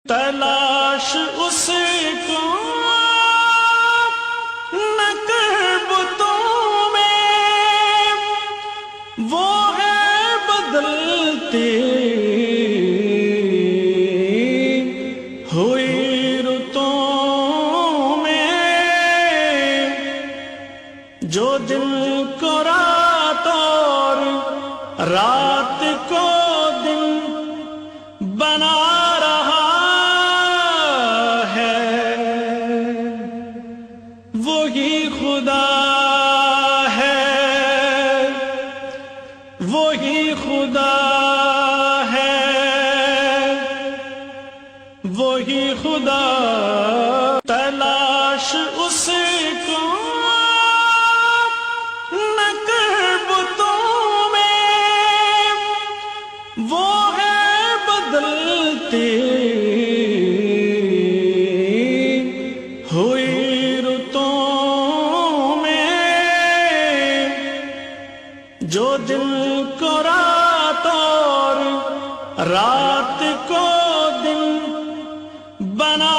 تلاش اس کو نہ کر بتوں میں، وہ ہے بدلتے ہوئی رتوں میں، جو دن کو رات اور رات کو دن بنا رہا ہے، وہی خدا ہے، وہی خدا ہے، وہی خدا۔ تلاش اس کو نہ کر بتوں میں، وہ ہے بدلتے ہوئی رتوں میں، جو دن کو رات اور رات کو دن بنا